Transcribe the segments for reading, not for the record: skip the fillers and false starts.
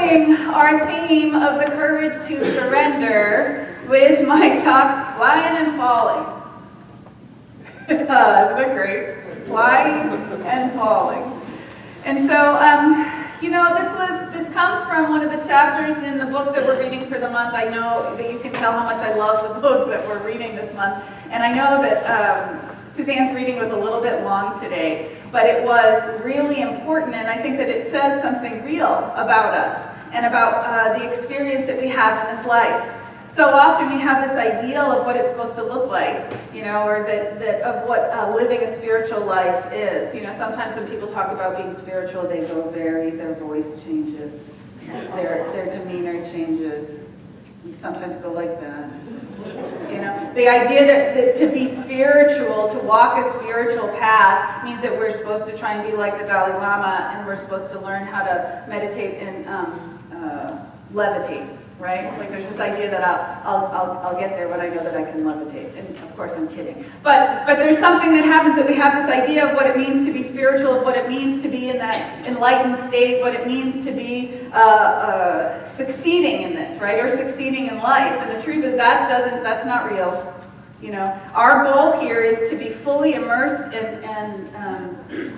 continuing our theme of the courage to surrender with my talk, Flying and Falling. Isn't that great? Flying and falling. And so, this comes from one of the chapters in the book that we're reading for the month. I know that you can tell how much I love the book that we're reading this month. And I know that Suzanne's reading was a little bit long today, but it was really important, and I think that it says something real about us and about the experience that we have in this life. So often we have this ideal of what it's supposed to look like, or that of what living a spiritual life is. Sometimes when people talk about being spiritual, they go their voice changes, their demeanor changes. You sometimes go like that. The idea that to be spiritual, to walk a spiritual path, means that we're supposed to try and be like the Dalai Lama, and we're supposed to learn how to meditate and levitate, right? Like there's this idea that I'll get there when I know that I can levitate, and of course I'm kidding. But there's something that happens that we have this idea of what it means to be spiritual, of what it means to be in that enlightened state, what it means to be succeeding in this, right? Or succeeding in life. And the truth is that's not real. Our goal here is to be fully immersed and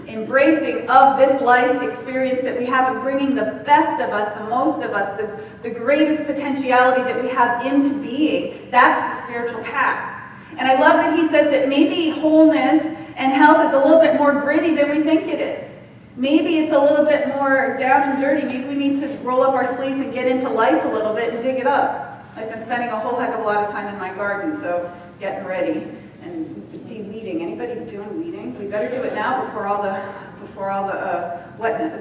embracing of this life experience that we have, and bringing the best of us, the most of us, the greatest potentiality that we have into being. That's the spiritual path. And I love that he says that maybe wholeness and health is a little bit more gritty than we think it is. Maybe it's a little bit more down and dirty. Maybe we need to roll up our sleeves and get into life a little bit and dig it up. I've been spending a whole heck of a lot of time in my garden, so getting ready and de-weeding. Anybody doing weeding? We better do it now before all the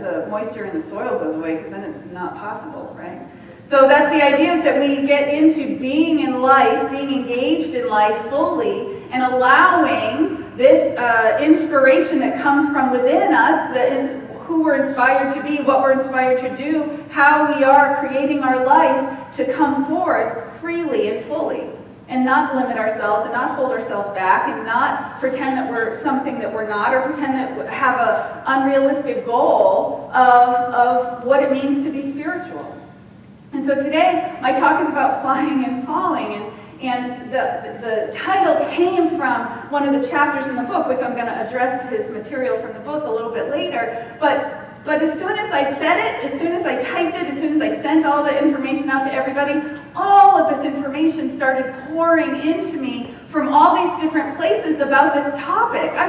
the moisture in the soil goes away, because then it's not possible, right? So that's the idea, is that we get into being in life, being engaged in life fully, and allowing this inspiration that comes from within us, who we're inspired to be, what we're inspired to do, how we are creating our life to come forth freely and fully, and not limit ourselves, and not hold ourselves back, and not pretend that we're something that we're not, or pretend that we have an unrealistic goal of what it means to be spiritual. And so today, my talk is about flying and falling, and the title came from one of the chapters in the book, which I'm going to address his material from the book a little bit later. But as soon as I said it, as soon as I typed it, as soon as I sent all the information out to everybody, all of this information started pouring into me from all these different places about this topic. I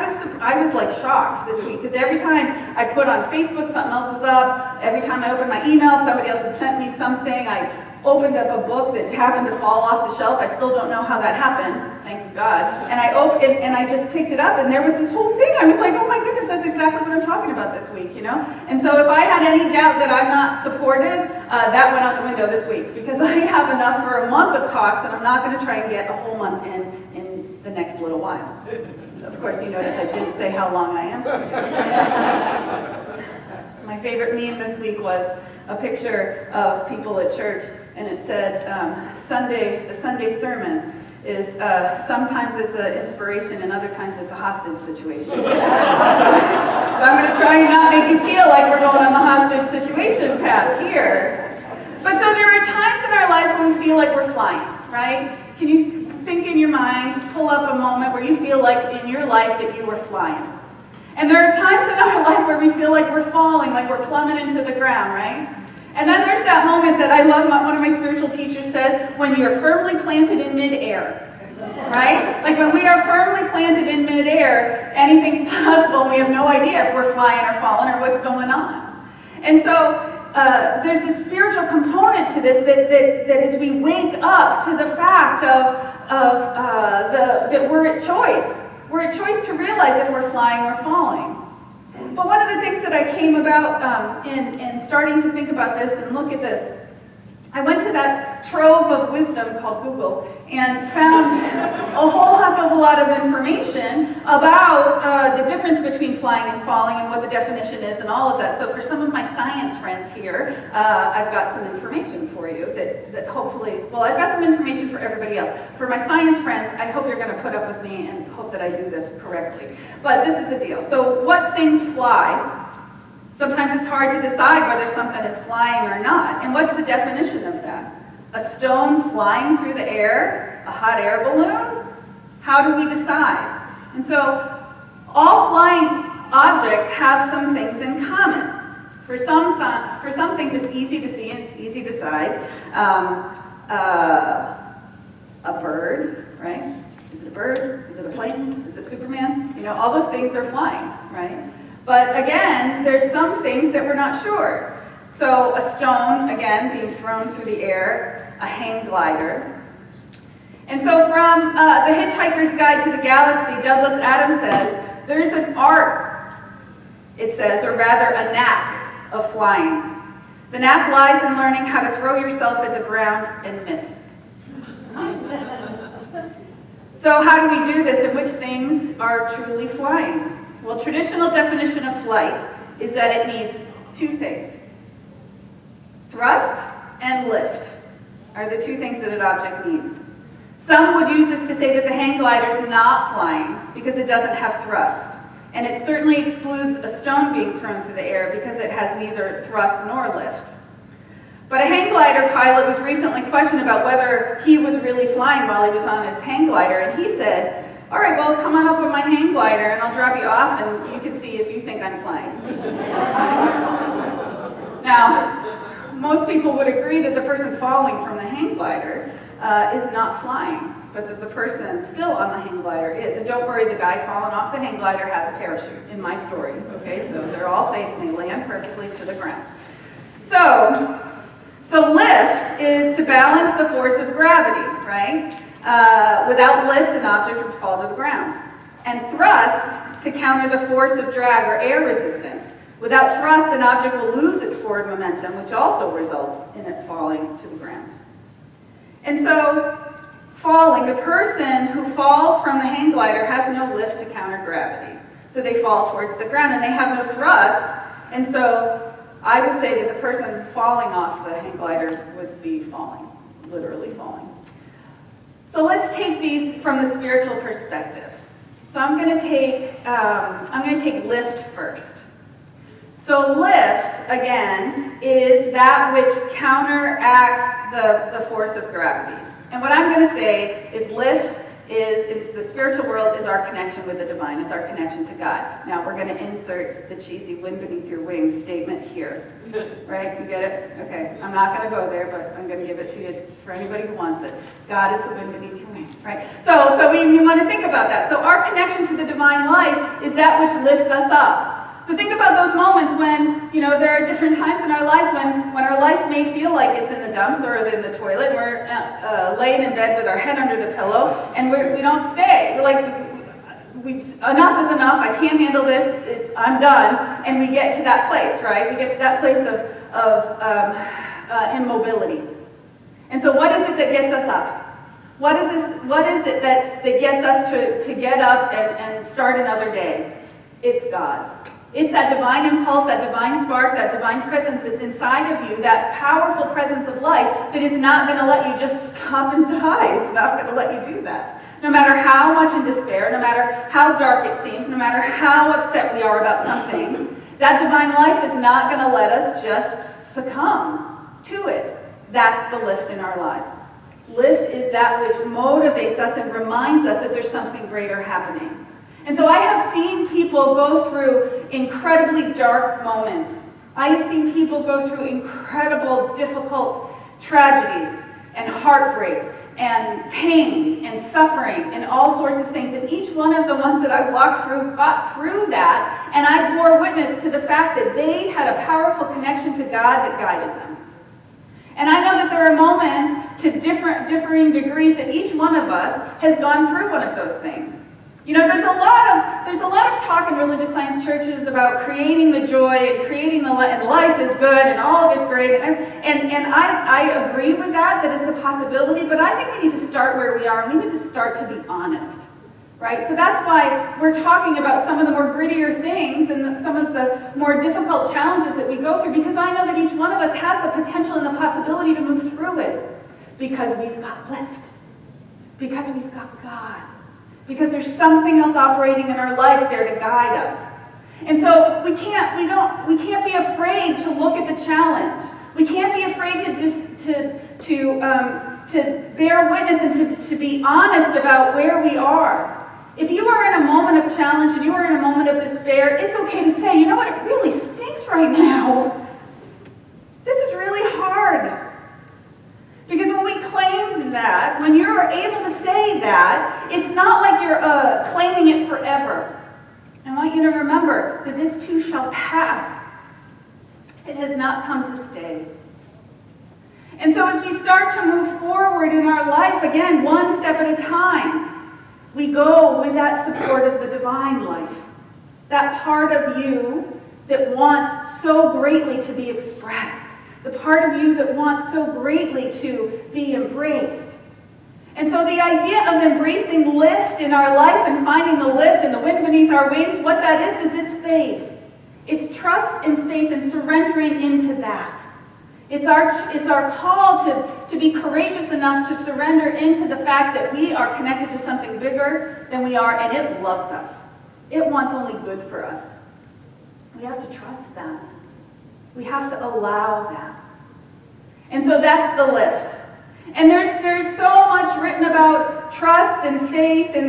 was like shocked this week, because every time I put on Facebook, something else was up. Every time I opened my email, somebody else had sent me something. I opened up a book that happened to fall off the shelf. I still don't know how that happened, thank God. And I opened it, and I just picked it up, and there was this whole thing. I was like, oh my goodness, that's exactly what I'm talking about this week, And so if I had any doubt that I'm not supported, that went out the window this week, because I have enough for a month of talks, and I'm not going to try and get a whole month in the next little while. Of course, you notice I didn't say how long I am. My favorite meme this week was a picture of people at church, and it said, the Sunday sermon is, sometimes it's an inspiration and other times it's a hostage situation. So I'm going to try and not make you feel like we're going on the hostage situation path here. But so there are times in our lives when we feel like we're flying, right? Can you think in your mind, pull up a moment where you feel like in your life that you were flying? And there are times in our life where we feel like we're falling, like we're plummeting to the ground, right? And then there's that moment that I love, one of my spiritual teachers says, when you're firmly planted in midair, right? Like when we are firmly planted in midair, anything's possible, and we have no idea if we're flying or falling or what's going on. And so there's this spiritual component to this that as we wake up to the fact that we're at choice. We're at choice to realize if we're flying or falling. But one of the things that I came about in starting to think about this and look at this, I went to that trove of wisdom called Google and found a whole heck of a lot of information about the difference between flying and falling and what the definition is and all of that. So for some of my science friends here, I've got some information for you that hopefully, well, I've got some information for everybody else. For my science friends, I hope you're going to put up with me and hope that I do this correctly. But this is the deal. So what things fly? Sometimes it's hard to decide whether something is flying or not. And what's the definition of that? A stone flying through the air? A hot air balloon? How do we decide? And so all flying objects have some things in common. For some things it's easy to see and it's easy to decide. A bird, right? Is it a bird? Is it a plane? Is it Superman? You know, all those things are flying, right? But again, there's some things that we're not sure. So a stone, again, being thrown through the air, a hang glider. And so from The Hitchhiker's Guide to the Galaxy, Douglas Adams says, there's an art, it says, or rather a knack of flying. The knack lies in learning how to throw yourself at the ground and miss. So how do we do this, and which things are truly flying? Well, traditional definition of flight is that it needs two things. Thrust and lift are the two things that an object needs. Some would use this to say that the hang glider is not flying because it doesn't have thrust. And it certainly excludes a stone being thrown through the air because it has neither thrust nor lift. But a hang glider pilot was recently questioned about whether he was really flying while he was on his hang glider, and he said, all right, well, come on up on my hang glider and I'll drop you off and you can see if you think I'm flying. Now, most people would agree that the person falling from the hang glider is not flying, but that the person still on the hang glider is. And don't worry, the guy falling off the hang glider has a parachute in my story, okay? So they're all safe and they land perfectly to the ground. So lift is to balance the force of gravity, right? Without lift, an object would fall to the ground. And thrust, to counter the force of drag or air resistance. Without thrust, an object will lose its forward momentum, which also results in it falling to the ground. And so, falling, the person who falls from the hang glider has no lift to counter gravity. So they fall towards the ground and they have no thrust. And so I would say that the person falling off the hang glider would be falling, literally falling. So let's take these from the spiritual perspective. So I'm going to take lift first. So lift, again, is that which counteracts the force of gravity. And what I'm going to say is lift is the spiritual world is our connection with the divine, is our connection to God. Now we're going to insert the cheesy wind beneath your wings statement here. Right? You get it? Okay. I'm not going to go there, but I'm going to give it to you for anybody who wants it. God is the wind beneath your wings, right? So we want to think about that. So our connection to the divine life is that which lifts us up. So think about those moments when, there are different times in our lives when our life may feel like it's in the dumps or in the toilet, and we're laying in bed with our head under the pillow, and we don't stay. We're like, enough is enough, I can't handle this, I'm done, and we get to that place, right? We get to that place of immobility. And so what is it that gets us up? What is it that gets us to get up and start another day? It's God. It's that divine impulse, that divine spark, that divine presence that's inside of you, that powerful presence of life that is not going to let you just stop and die. It's not going to let you do that. No matter how much in despair, no matter how dark it seems, no matter how upset we are about something, that divine life is not going to let us just succumb to it. That's the lift in our lives. Lift is that which motivates us and reminds us that there's something greater happening. And so I have seen people go through incredibly dark moments. I have seen people go through incredible, difficult tragedies and heartbreak and pain and suffering and all sorts of things. And each one of the ones that I walked through got through that, and I bore witness to the fact that they had a powerful connection to God that guided them. And I know that there are moments to differing degrees that each one of us has gone through one of those things. There's a lot of talk in religious science churches about creating the joy and creating the life, and life is good and all of it's great. And I agree with that it's a possibility, but I think we need to start where we are, and we need to start to be honest, right? So that's why we're talking about some of the more grittier things and some of the more difficult challenges that we go through, because I know that each one of us has the potential and the possibility to move through it because we've got lift, because we've got God. Because there's something else operating in our life there to guide us. And so we can't be afraid to look at the challenge. We can't be afraid to bear witness and to be honest about where we are. If you are in a moment of challenge and you are in a moment of despair, it's okay to say, you know what, it really stinks right now. This is really hard. Because when we claim that, when you're able to say that, it's not like you're claiming it forever. I want you to remember that this too shall pass. It has not come to stay. And so as we start to move forward in our life, again, one step at a time, we go with that support of the divine life. That part of you that wants so greatly to be expressed. The part of you that wants so greatly to be embraced. And so the idea of embracing lift in our life and finding the lift and the wind beneath our wings, what that is it's faith. It's trust and faith and surrendering into that. It's our call to be courageous enough to surrender into the fact that we are connected to something bigger than we are, and it loves us. It wants only good for us. We have to trust that. We have to allow that. And so that's the lift. And there's so much written about trust and faith in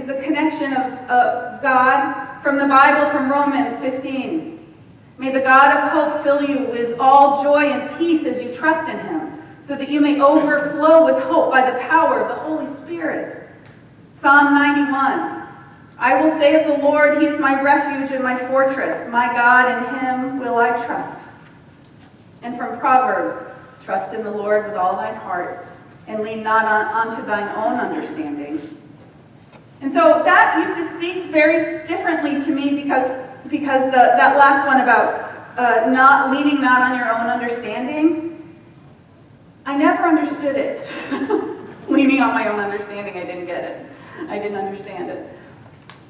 the connection of God from the Bible, from Romans 15. May the God of hope fill you with all joy and peace as you trust in him, so that you may overflow with hope by the power of the Holy Spirit. Psalm 91. I will say of the Lord, he is my refuge and my fortress. My God, in him will I trust. And from Proverbs, trust in the Lord with all thine heart, and lean not unto thine own understanding. And so that used to speak very differently to me because that last one about not leaning not on your own understanding, I never understood it. Leaning on my own understanding, I didn't get it. I didn't understand it.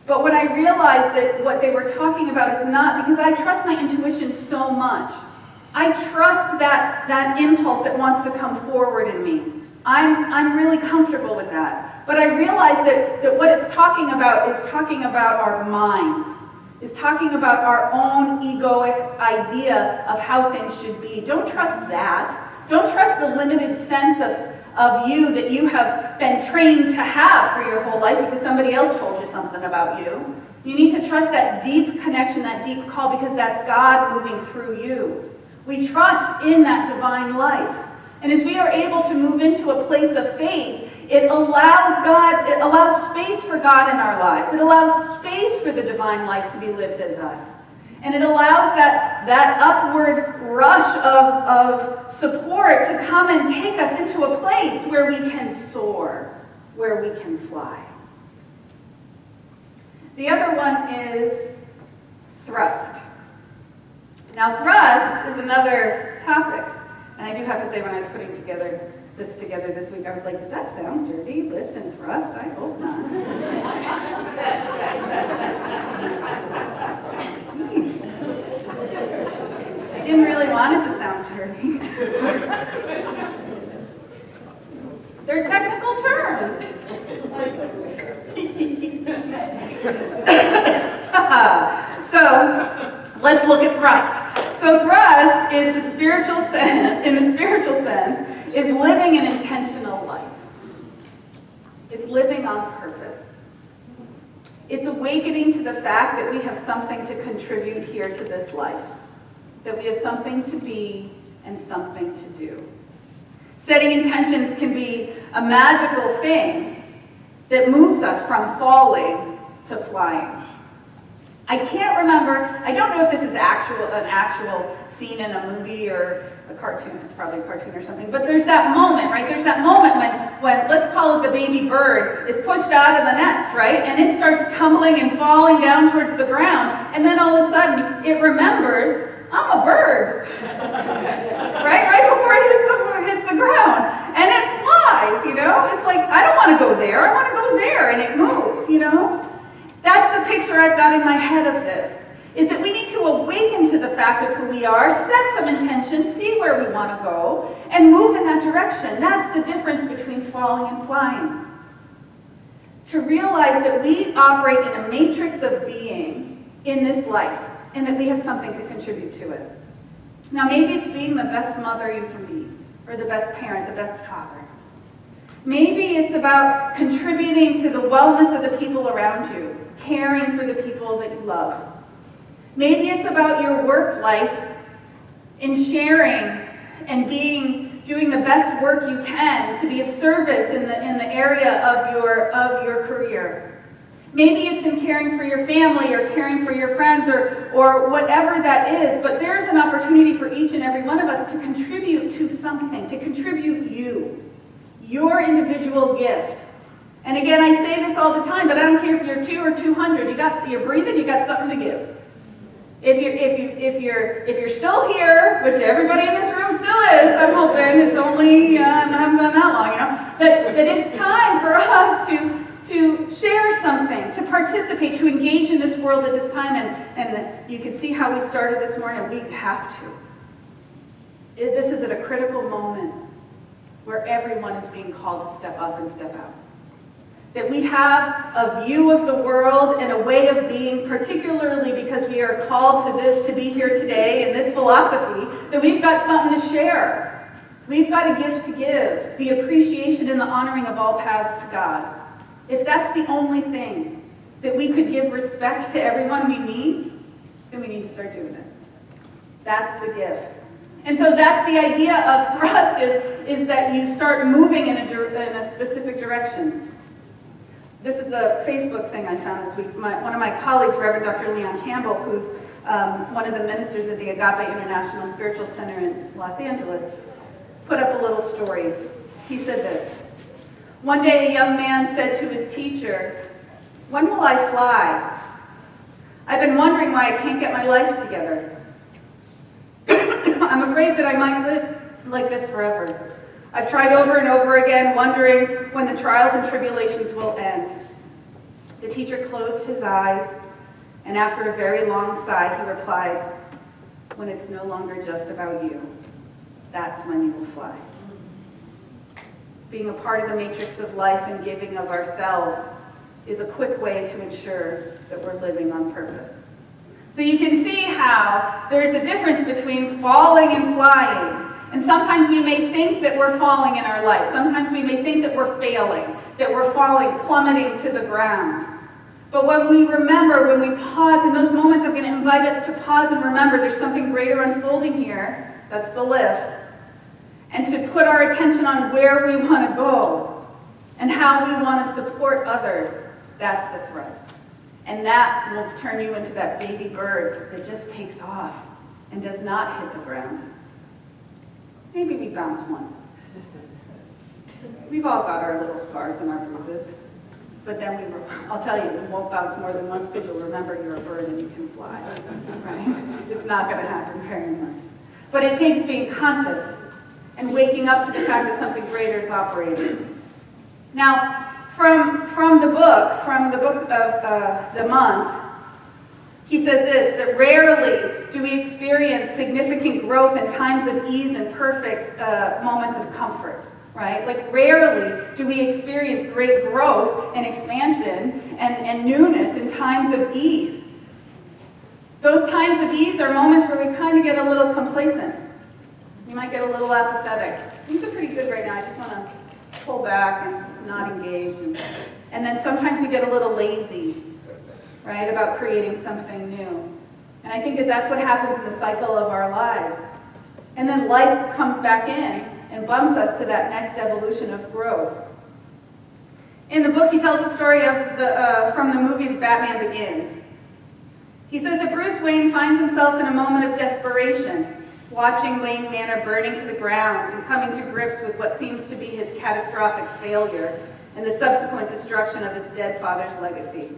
But when I realized that what they were talking about is not, because I trust my intuition so much. I trust that impulse that wants to come forward in me. I'm really comfortable with that. But I realize that what it's talking about is talking about our minds. Is talking about our own egoic idea of how things should be. Don't trust that. Don't trust the limited sense of you that you have been trained to have for your whole life because somebody else told you something about you. You need to trust that deep connection, that deep call, because that's God moving through you. We trust in that divine life. And as we are able to move into a place of faith, it allows space for God in our lives. It allows space for the divine life to be lived as us. And it allows that upward rush of support to come and take us into a place where we can soar, where we can fly. The other one is thrust. Now, thrust is another topic. And I do have to say, when I was putting this together this week, I was like, does that sound dirty? Lift and thrust? I hope not. I didn't really want it to sound dirty. They're technical terms. So, let's look at thrust. So thrust is the spiritual sense, in the spiritual sense, is living an intentional life. It's living on purpose. It's awakening to the fact that we have something to contribute here to this life. That we have something to be and something to do. Setting intentions can be a magical thing that moves us from falling to flying. I can't remember, I don't know if this is an actual scene in a movie or a cartoon, it's probably a cartoon or something, but there's that moment, right? There's that moment when let's call it the baby bird, is pushed out of the nest, right? And it starts tumbling and falling down towards the ground, and then all of a sudden it remembers, I'm a bird, right? Right before it hits the ground. And it flies, you know? It's like, I don't want to go there, I want to go there, and it moves, you know? That's the picture I've got in my head of this, is that we need to awaken to the fact of who we are, set some intention, see where we want to go, and move in that direction. That's the difference between falling and flying. To realize that we operate in a matrix of being in this life, and that we have something to contribute to it. Now, maybe it's being the best mother you can be, or the best parent, the best father. Maybe it's about contributing to the wellness of the people around you, caring for the people that you love. Maybe it's about your work life in sharing and doing the best work you can to be of service in the area of your career. Maybe it's in caring for your family or caring for your friends or whatever that is, but there's an opportunity for each and every one of us to contribute to something, to contribute your individual gift. And again, I say this all the time, but I don't care if you're 2 or 200. You're breathing, you got something to give. If you're still here, which everybody in this room still is, I'm hoping it's only I haven't been that long, that it's time for us to share something, to participate, to engage in this world at this time, and you can see how we started this morning. We have to. This is at a critical moment where everyone is being called to step up and step out. That we have a view of the world and a way of being, particularly because we are called to be here today in this philosophy, that we've got something to share. We've got a gift to give, the appreciation and the honoring of all paths to God. If that's the only thing that we could give respect to everyone we meet, then we need to start doing it. That's the gift. And so that's the idea of thrust, is that you start moving in a specific direction. This is the Facebook thing I found this week. One of my colleagues, Reverend Dr. Leon Campbell, who's one of the ministers at the Agape International Spiritual Center in Los Angeles, put up a little story. He said this: one day a young man said to his teacher, "When will I fly? I've been wondering why I can't get my life together. I'm afraid that I might live like this forever. I've tried over and over again, wondering when the trials and tribulations will end." The teacher closed his eyes, and after a very long sigh, he replied, "When it's no longer just about you, that's when you will fly." Being a part of the matrix of life and giving of ourselves is a quick way to ensure that we're living on purpose. So you can see how there's a difference between falling and flying. And sometimes we may think that we're falling in our life. Sometimes we may think that we're failing, that we're falling, plummeting to the ground. But when we remember, when we pause, in those moments I'm going to invite us to pause and remember there's something greater unfolding here. That's the lift. And to put our attention on where we want to go and how we want to support others. That's the thrust. And that will turn you into that baby bird that just takes off and does not hit the ground. Maybe we bounce once. We've all got our little scars and our bruises. But then I'll tell you, we won't bounce more than once because you'll remember you're a bird and you can fly. Right? It's not going to happen very much. But it takes being conscious and waking up to the fact that something greater is operating. Now, from the book of the month, he says this, that rarely do we experience significant growth in times of ease and perfect moments of comfort, right? Like rarely do we experience great growth and expansion and newness in times of ease. Those times of ease are moments where we kind of get a little complacent. You might get a little apathetic. Things are pretty good right now. I just want to pull back and not engage. And then sometimes we get a little lazy, right, about creating something new. And I think that that's what happens in the cycle of our lives. And then life comes back in and bumps us to that next evolution of growth. In the book, he tells a story of from the movie Batman Begins. He says that Bruce Wayne finds himself in a moment of desperation, watching Wayne Manor burning to the ground and coming to grips with what seems to be his catastrophic failure and the subsequent destruction of his dead father's legacy.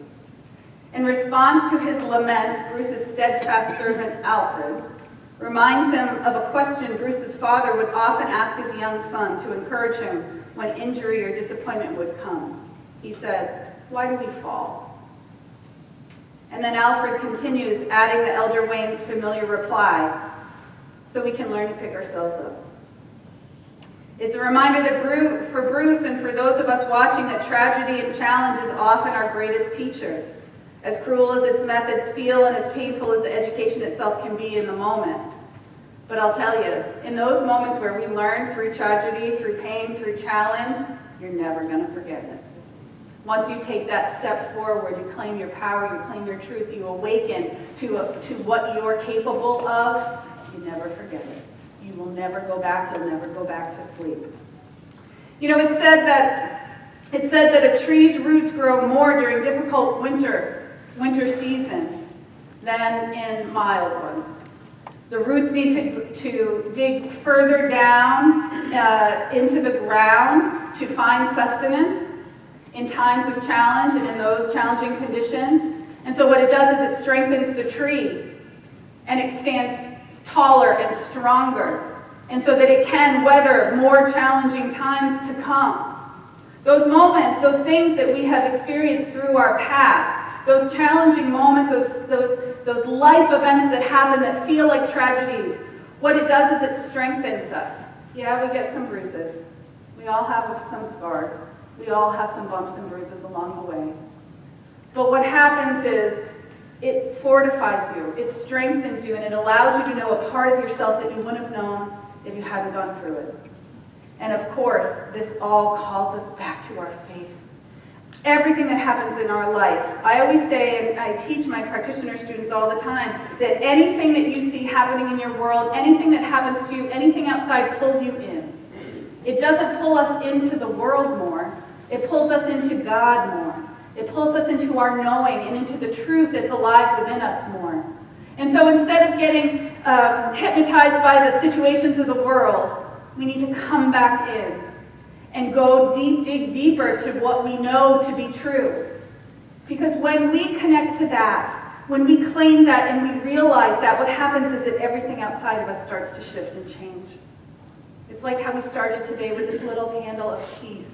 In response to his lament, Bruce's steadfast servant, Alfred, reminds him of a question Bruce's father would often ask his young son to encourage him when injury or disappointment would come. He said, "Why do we fall?" And then Alfred continues, adding the elder Wayne's familiar reply, "So we can learn to pick ourselves up." It's a reminder that for Bruce and for those of us watching that tragedy and challenge is often our greatest teacher. as cruel as its methods feel and as painful as the education itself can be in the moment. But I'll tell you, in those moments where we learn through tragedy, through pain, through challenge, you're never going to forget it. Once you take that step forward, you claim your power, you claim your truth, you awaken to what you're capable of, you never forget it. You will never go back, you'll never go back to sleep. You know, it's said that a tree's roots grow more during difficult winter seasons than in mild ones. The roots need to dig further down into the ground to find sustenance in times of challenge and in those challenging conditions. And so what it does is it strengthens the tree and it stands taller and stronger, and so that it can weather more challenging times to come. Those moments, those things that we have experienced through our past, those challenging moments, those life events that happen that feel like tragedies, what it does is it strengthens us. Yeah, we get some bruises. We all have some scars. We all have some bumps and bruises along the way. But what happens is it fortifies you, it strengthens you, and it allows you to know a part of yourself that you wouldn't have known if you hadn't gone through it. And of course, this all calls us back to our faith. Everything that happens in our life. I always say, and I teach my practitioner students all the time, that anything that you see happening in your world, anything that happens to you, anything outside pulls you in. It doesn't pull us into the world more. It pulls us into God more. It pulls us into our knowing and into the truth that's alive within us more. And so instead of getting hypnotized by the situations of the world, we need to come back in and go dig deeper to what we know to be true. Because when we connect to that, when we claim that and we realize that, what happens is that everything outside of us starts to shift and change. It's like how we started today with this little candle of peace.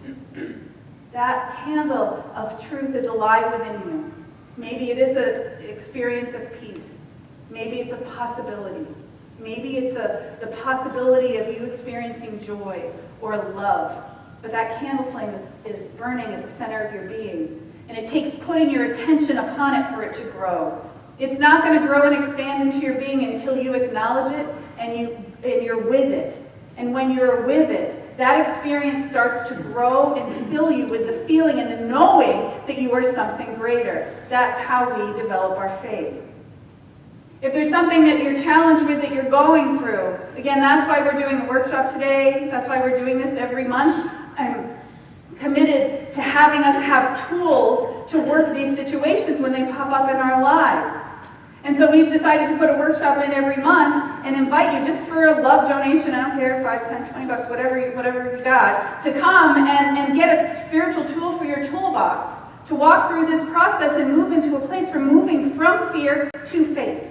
That candle of truth is alive within you. Maybe it is an experience of peace. Maybe it's a possibility. Maybe it's the possibility of you experiencing joy or love. But that candle flame is burning at the center of your being. And it takes putting your attention upon it for it to grow. It's not going to grow and expand into your being until you acknowledge it and you're with it. And when you're with it, that experience starts to grow and fill you with the feeling and the knowing that you are something greater. That's how we develop our faith. If there's something that you're challenged with that you're going through, again, that's why we're doing the workshop today. That's why we're doing this every month. I'm committed to having us have tools to work these situations when they pop up in our lives. And so we've decided to put a workshop in every month and invite you just for a love donation, I don't care, 5, 10, 20 bucks, whatever you got, to come and get a spiritual tool for your toolbox, to walk through this process and move into a place from moving from fear to faith.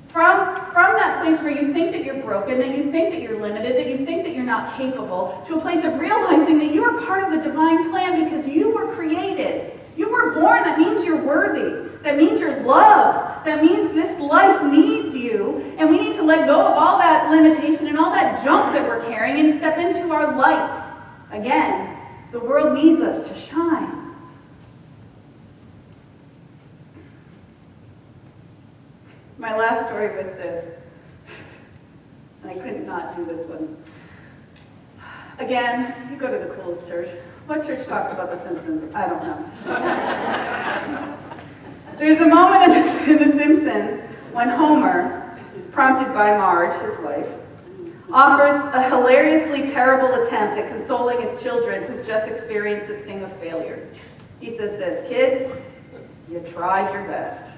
From that place where you think that you're broken, that you think that you're limited, that you think that you're not capable, to a place of realizing that you are part of the divine plan because you were created. You were born. That means you're worthy. That means you're loved. That means this life needs you. And we need to let go of all that limitation and all that junk that we're carrying and step into our light. Again, the world needs us to shine. My last story was this, and I couldn't not do this one. Again, you go to the coolest church. What church talks about The Simpsons? I don't know. There's a moment in The Simpsons when Homer, prompted by Marge, his wife, offers a hilariously terrible attempt at consoling his children who've just experienced the sting of failure. He says this, "Kids, you tried your best.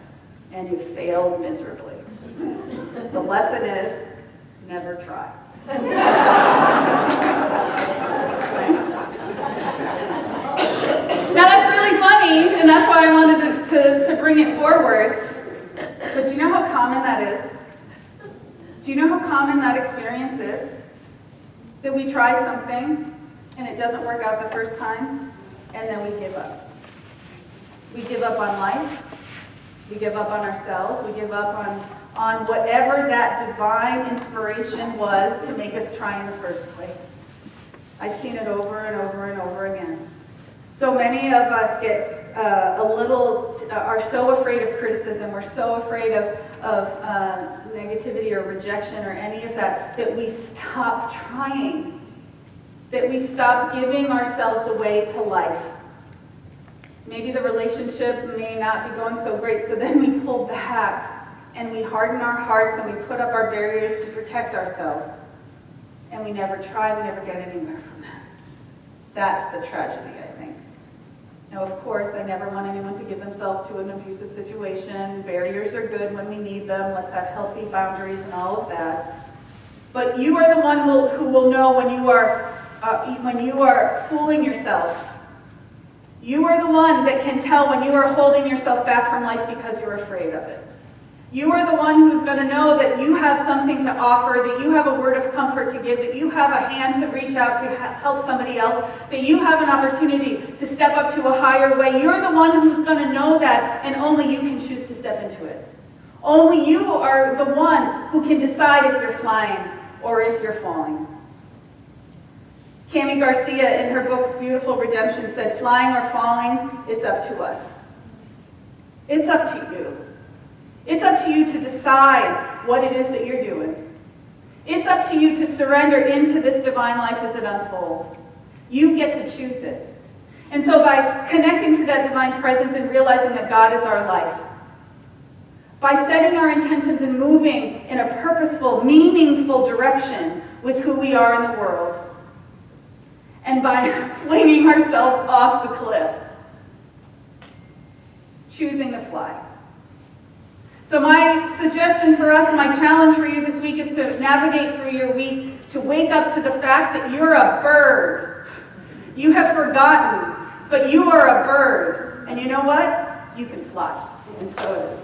And you failed miserably. The lesson is, never try." Now that's really funny, and that's why I wanted to bring it forward. But do you know how common that is? Do you know how common that experience is? That we try something, and it doesn't work out the first time, and then we give up. We give up on life. We give up on ourselves. We give up on whatever that divine inspiration was to make us try in the first place. I've seen it over and over and over again. So many of us get are so afraid of criticism, we're so afraid of negativity or rejection or any of that, that we stop trying, that we stop giving ourselves away to life. Maybe the relationship may not be going so great, so then we pull back and we harden our hearts and we put up our barriers to protect ourselves. And we never try, we never get anywhere from that. That's the tragedy, I think. Now, of course, I never want anyone to give themselves to an abusive situation. Barriers are good when we need them. Let's have healthy boundaries and all of that. But you are the one who will know when you are fooling yourself. You are the one that can tell when you are holding yourself back from life because you're afraid of it. You are the one who's going to know that you have something to offer, that you have a word of comfort to give, that you have a hand to reach out to help somebody else, that you have an opportunity to step up to a higher way. You're the one who's going to know that, and only you can choose to step into it. Only you are the one who can decide if you're flying or if you're falling. Cami Garcia, in her book Beautiful Redemption, said, "Flying or falling, it's up to us." It's up to you. It's up to you to decide what it is that you're doing. It's up to you to surrender into this divine life as it unfolds. You get to choose it. And so by connecting to that divine presence and realizing that God is our life, by setting our intentions and moving in a purposeful, meaningful direction with who we are in the world, and by flinging ourselves off the cliff, choosing to fly. So my suggestion for us, my challenge for you this week is to navigate through your week, to wake up to the fact that you're a bird. You have forgotten, but you are a bird. And you know what? You can fly. And so it is.